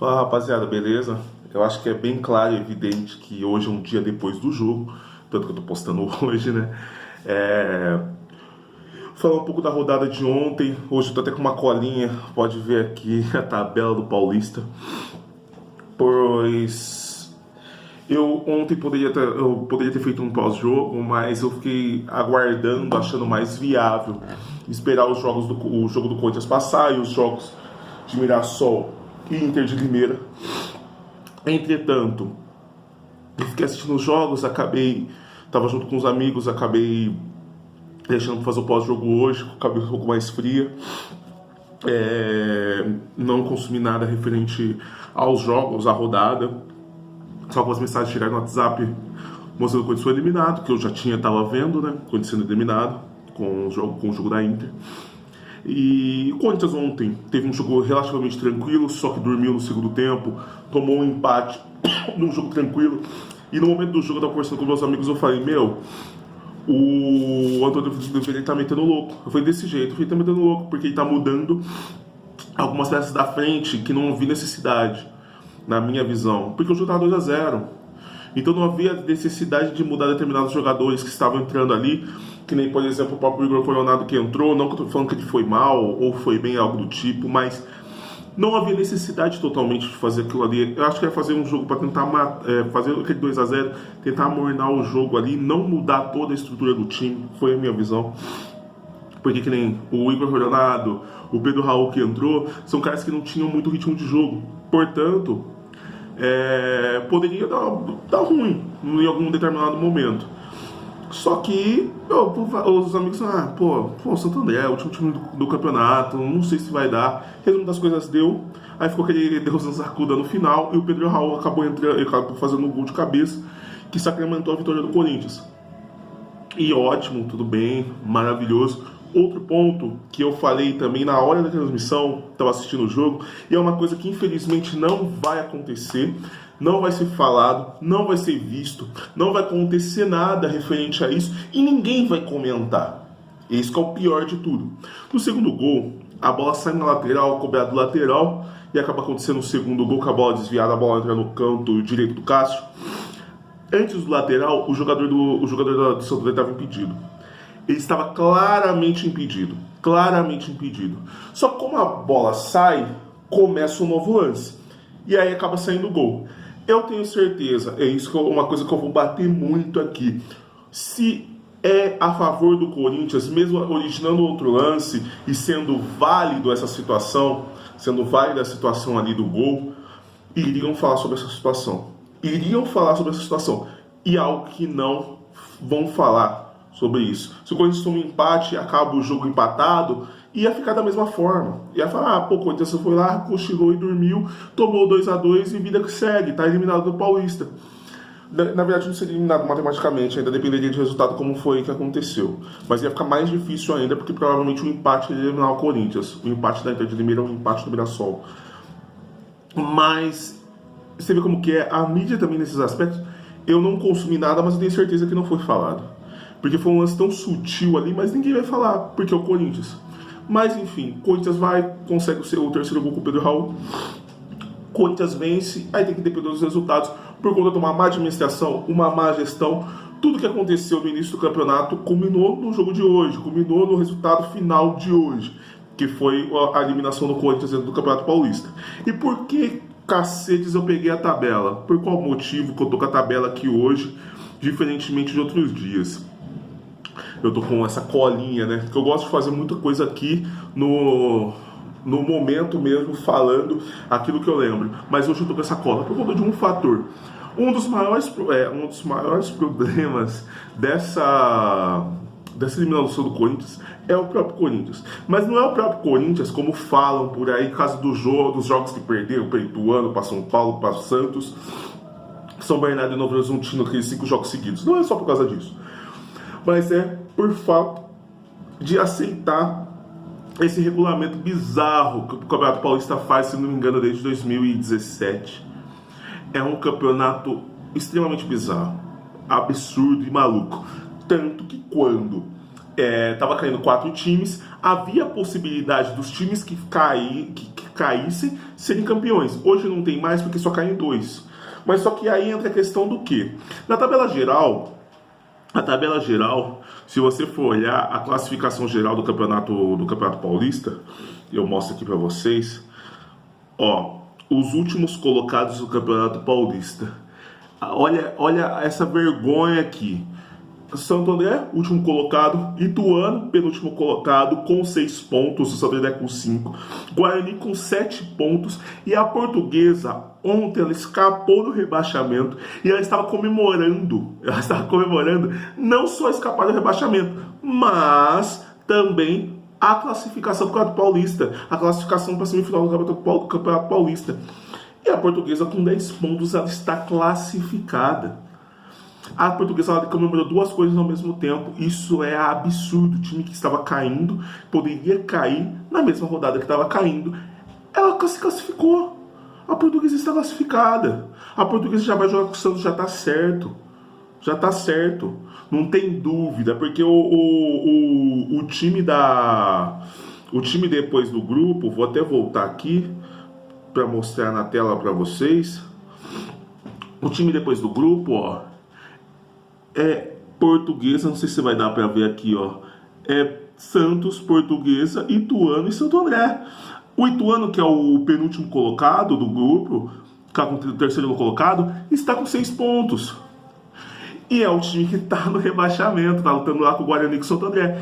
Fala rapaziada, beleza? Eu acho que é bem claro e evidente que hoje é um dia depois do jogo, tanto que eu tô postando hoje, né? Falar um pouco da rodada de ontem, hoje eu tô até com uma colinha, pode ver aqui a tabela do Paulista, pois eu ontem eu poderia ter feito um pós-jogo, mas eu fiquei aguardando, achando mais viável esperar o jogo do Corinthians passar e os jogos de Mirassol e Inter de Limeira. Entretanto, eu fiquei assistindo os jogos, tava junto com os amigos, acabei deixando pra fazer o pós-jogo hoje, com a cabeça um pouco mais fria. Não consumi nada referente aos jogos, à rodada. Só algumas mensagens chegaram no WhatsApp mostrando que o Corinthians foi eliminado, que eu já tava vendo, né? O Corinthians sendo eliminado com o jogo da Inter. E o Corinthians ontem teve um jogo relativamente tranquilo, só que dormiu no segundo tempo, tomou um empate num jogo tranquilo. E no momento do jogo eu tava conversando com meus amigos, eu falei, o Antônio deveria estar metendo louco. Eu falei desse jeito, ele tá metendo louco, porque ele tá mudando algumas peças da frente que não vi necessidade, na minha visão. Porque o jogo tava 2-0. Então não havia necessidade de mudar determinados jogadores que estavam entrando ali, que nem, por exemplo, o próprio Igor Coronado que entrou. Não que eu tô falando que ele foi mal ou foi bem, algo do tipo, mas não havia necessidade totalmente de fazer aquilo ali. Eu acho que é fazer um jogo para tentar fazer aquele 2-0, tentar amornar o jogo ali, não mudar toda a estrutura do time, foi a minha visão. Porque que nem o Igor Coronado, o Pedro Raul que entrou, são caras que não tinham muito ritmo de jogo. Portanto, poderia dar ruim em algum determinado momento. Só que os amigos falaram, o Santo André é o último time do campeonato, não sei se vai dar. Resumo das coisas, deu. Aí ficou aquele Deus nos acuda no final e o Pedro Raul acabou fazendo um gol de cabeça que sacramentou a vitória do Corinthians. E ótimo, tudo bem, maravilhoso. Outro ponto que eu falei também na hora da transmissão, estava assistindo o jogo, e é uma coisa que infelizmente não vai acontecer, não vai ser falado, não vai ser visto, não vai acontecer nada referente a isso e ninguém vai comentar. Esse que é o pior de tudo. No segundo gol, a bola sai na lateral, cobrada do lateral, e acaba acontecendo o segundo gol com a bola desviada, a bola entra no canto direito do Cássio. Antes do lateral, o jogador do Santo André estava impedido. Ele estava claramente impedido. Só que como a bola sai, começa um novo lance. E aí acaba saindo o gol. Eu tenho certeza, uma coisa que eu vou bater muito aqui. Se é a favor do Corinthians, mesmo originando outro lance e sendo válida a situação ali do gol, iriam falar sobre essa situação. E algo que não vão falar sobre isso. Se o Corinthians toma um empate, acaba o jogo empatado, ia ficar da mesma forma. Ia falar, o Corinthians foi lá, cochilou e dormiu, tomou 2-2 e vida que segue, tá eliminado do Paulista. Na verdade não seria eliminado matematicamente, ainda dependeria do resultado como foi que aconteceu. Mas ia ficar mais difícil ainda, porque provavelmente o empate ia eliminar o Corinthians. O empate da Inter de Limeira é um empate do Mirassol. Mas você vê como que é a mídia também nesses aspectos. Eu não consumi nada, mas eu tenho certeza que não foi falado. Porque foi um lance tão sutil ali, mas ninguém vai falar, porque é o Corinthians. Mas enfim, o Corinthians consegue o terceiro gol com o Pedro Raul. Corinthians vence, aí tem que depender dos resultados, por conta de uma má administração, uma má gestão. Tudo que aconteceu no início do campeonato culminou no jogo de hoje, culminou no resultado final de hoje, que foi a eliminação do Corinthians dentro do Campeonato Paulista. E por que cacetes eu peguei a tabela? Por qual motivo que eu tô com a tabela aqui hoje, diferentemente de outros dias? Eu tô com essa colinha, né? Porque eu gosto de fazer muita coisa aqui no momento mesmo, falando aquilo que eu lembro. Mas hoje eu tô com essa cola por conta de um fator. Um dos maiores problemas dessa eliminação do Corinthians é o próprio Corinthians. Mas não é o próprio Corinthians, como falam por aí, caso dos jogos que perderam, para Ituano, para São Paulo, para Santos, São Bernardo e Novo Horizontino, aqueles 5 jogos seguidos. Não é só por causa disso. Mas é por fato de aceitar esse regulamento bizarro que o Campeonato Paulista faz, se não me engano, desde 2017. É um campeonato extremamente bizarro, absurdo e maluco. Tanto que quando estava caindo 4 times, havia a possibilidade dos times que caíssem serem campeões. Hoje não tem mais porque só caem 2. Mas só que aí entra a questão do quê? Na tabela geral, se você for olhar a classificação geral do Campeonato Paulista, eu mostro aqui para vocês, ó, os últimos colocados do Campeonato Paulista. Olha essa vergonha aqui. Santo André, último colocado. Ituano, penúltimo colocado, com 6 pontos. O Santo André com 5. Guarani com 7 pontos. E a Portuguesa, ontem, ela escapou do rebaixamento. E ela estava comemorando. Não só escapar do rebaixamento, mas também a classificação do Campeonato Paulista. A classificação para a semifinal do Campeonato Paulista. E a Portuguesa, com 10 pontos, ela está classificada. A Portuguesa, ela comemorou 2 coisas ao mesmo tempo. Isso é absurdo. O time que estava caindo, poderia cair na mesma rodada que estava caindo, ela se classificou. A Portuguesa está classificada. A Portuguesa já vai jogar com o Santos, já está certo. Já está certo. Não tem dúvida, porque o time depois do grupo, vou até voltar aqui para mostrar na tela para vocês. O time depois do grupo, ó, é Portuguesa, não sei se vai dar para ver aqui, ó. É Santos, Portuguesa, Ituano e Santo André. O Ituano, que é o penúltimo colocado do grupo, que está com o terceiro colocado, está com 6 pontos. E é o time que está no rebaixamento, está lutando lá com o Guarani e com o Santo André.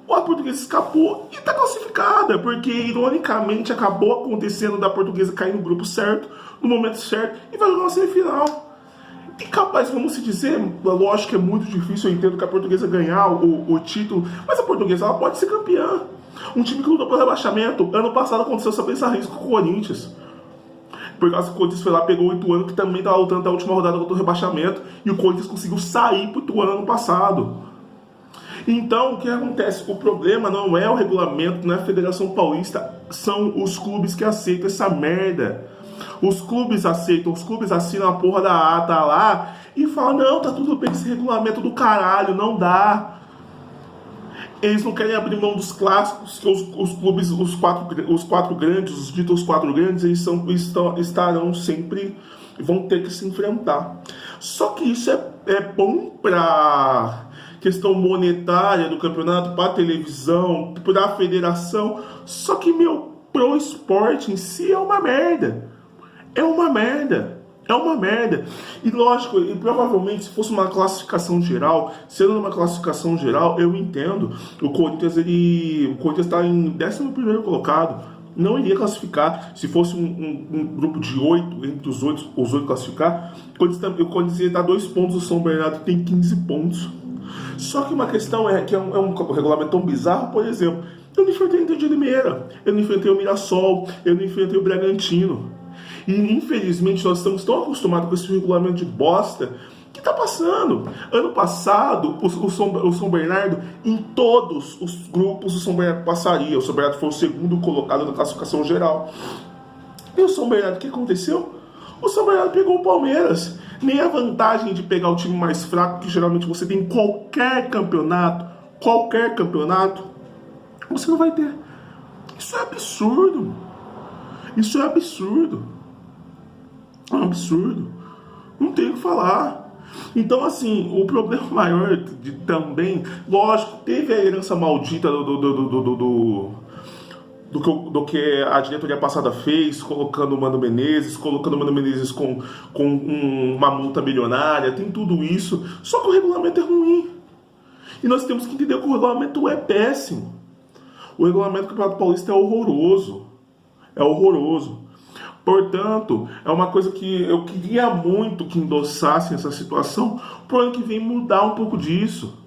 A Portuguesa escapou e está classificada, porque ironicamente acabou acontecendo da Portuguesa cair no grupo certo, no momento certo, e vai jogar uma semifinal. E capaz, vamos se dizer, lógico que é muito difícil, eu entendo que a Portuguesa ganhar o título, mas a Portuguesa, ela pode ser campeã. Um time que lutou pelo rebaixamento, ano passado aconteceu esse risco com o Corinthians. Por causa que o Corinthians foi lá, pegou o Ituano, que também estava lutando até a última rodada contra o rebaixamento, e o Corinthians conseguiu sair pro Ituano ano passado. Então, o que acontece? O problema não é o regulamento, não é a Federação Paulista, são os clubes que aceitam essa merda. Os clubes aceitam, os clubes assinam a porra da ata lá e falam, não, tá tudo bem esse regulamento do caralho, não dá. Eles não querem abrir mão dos clássicos, que os clubes, os quatro grandes, os ditos 4 grandes, eles estarão sempre, vão ter que se enfrentar. Só que isso é bom pra questão monetária do campeonato, pra televisão, pra federação, só que, pro esporte em si é uma merda. É uma merda. E lógico, e provavelmente se fosse uma classificação geral, sendo uma classificação geral, eu entendo. O Corinthians está em 11º colocado. Não iria classificar. Se fosse um grupo de 8, entre os 8 classificar, o Corinthians ia dar 2 pontos. O São Bernardo tem 15 pontos. Só que uma questão é que é um regulamento tão bizarro, por exemplo, eu não enfrentei o Inter de Limeira, eu não enfrentei o Mirassol, eu não enfrentei o Bragantino. E infelizmente nós estamos tão acostumados com esse regulamento de bosta que tá passando. Ano passado, o São Bernardo, em todos os grupos, o São Bernardo passaria. O São Bernardo foi o 2º colocado na classificação geral. E o São Bernardo, o que aconteceu? O São Bernardo pegou o Palmeiras. Nem a vantagem de pegar o time mais fraco, que geralmente você tem em qualquer campeonato, você não vai ter. Isso é absurdo. É um absurdo. Não tem o que falar. Então, assim, o problema maior também, lógico, teve a herança maldita do que a diretoria passada fez, colocando o Mano Menezes com uma multa milionária, tem tudo isso. Só que o regulamento é ruim. E nós temos que entender que o regulamento é péssimo. O regulamento do Campeonato Paulista é horroroso. Portanto, é uma coisa que eu queria muito que endossassem essa situação, pro ano que vem mudar um pouco disso.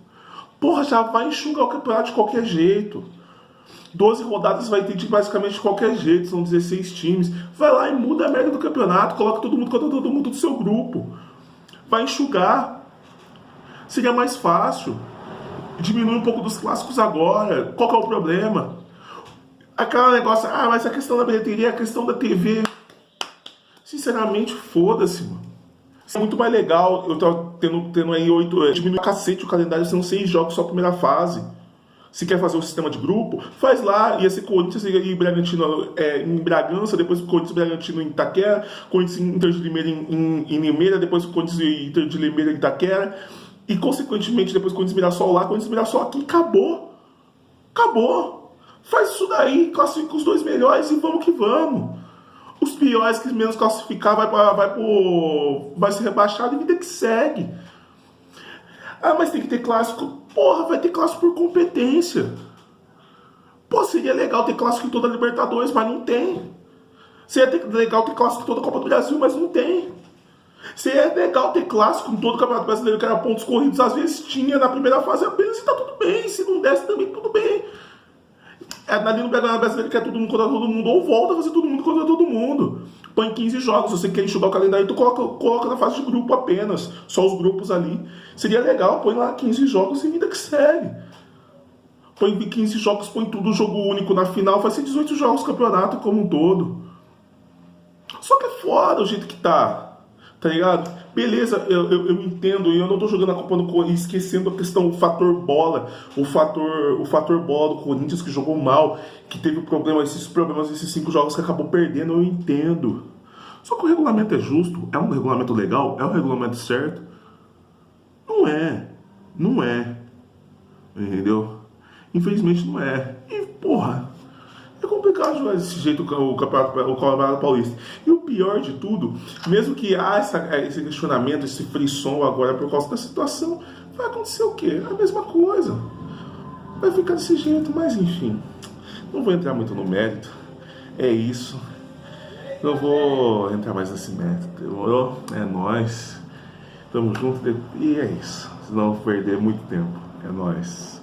Porra, já vai enxugar o campeonato de qualquer jeito. 12 rodadas vai ter de basicamente de qualquer jeito, são 16 times. Vai lá e muda a merda do campeonato, coloca todo mundo do seu grupo. Vai enxugar. Seria mais fácil. Diminui um pouco dos clássicos agora. Qual que é o problema? Aquela negócio, mas a questão da bilheteria, a questão da TV. Sinceramente, foda-se, mano. É muito mais legal eu tava tendo aí 8. Diminuir o cacete o calendário, são 6 jogos só a primeira fase. Se quer fazer um sistema de grupo, faz lá. Ia ser Corinthians e Bragantino em Bragança, depois Corinthians e Bragantino em Itaquera, Corinthians e Inter de Limeira em Limeira, depois Corinthians e Inter de Limeira em Itaquera, e consequentemente depois Corinthians e Mirassol lá, Corinthians e Mirassol aqui, acabou. Acabou. Faz isso daí, classifica os 2 melhores e vamos que vamos. Os piores que menos classificar vai ser rebaixado e vida que segue. Ah, mas tem que ter clássico. Porra, vai ter clássico por competência. Pô, seria legal ter clássico em toda a Libertadores, mas não tem. Seria legal ter clássico em toda a Copa do Brasil, mas não tem. Seria legal ter clássico em todo o Campeonato Brasileiro, que era pontos corridos. Às vezes tinha na primeira fase apenas e tá tudo bem. Se não desse também, tudo bem. Ali no Campeonato Brasileiro, que é todo mundo contra todo mundo, ou volta a fazer todo mundo contra todo mundo. Põe 15 jogos, você quer enxugar o calendário, tu coloca na fase de grupo apenas, só os grupos ali. Seria legal, põe lá 15 jogos e vida que segue. Põe 15 jogos, põe tudo jogo único na final, vai ser 18 jogos campeonato como um todo. Só que é foda o jeito que tá ligado? Beleza, eu entendo, e eu não tô jogando a culpa no Corinthians, esquecendo a questão, o fator bola, o fator bola do Corinthians que jogou mal, que teve esses problemas nesses 5 jogos que acabou perdendo, eu entendo. Só que o regulamento é justo, é um regulamento legal, é um regulamento certo? Não é, entendeu? Infelizmente não é. E porra, é complicado jogar desse jeito o Campeonato Paulista. E o pior de tudo, mesmo que há esse questionamento, esse frisson agora por causa da situação, vai acontecer o quê? A mesma coisa. Vai ficar desse jeito, mas enfim. Não vou entrar muito no mérito. É isso. Não vou entrar mais nesse mérito. Demorou? É nóis. Tamo junto. E é isso. Senão eu vou perder muito tempo. É nóis.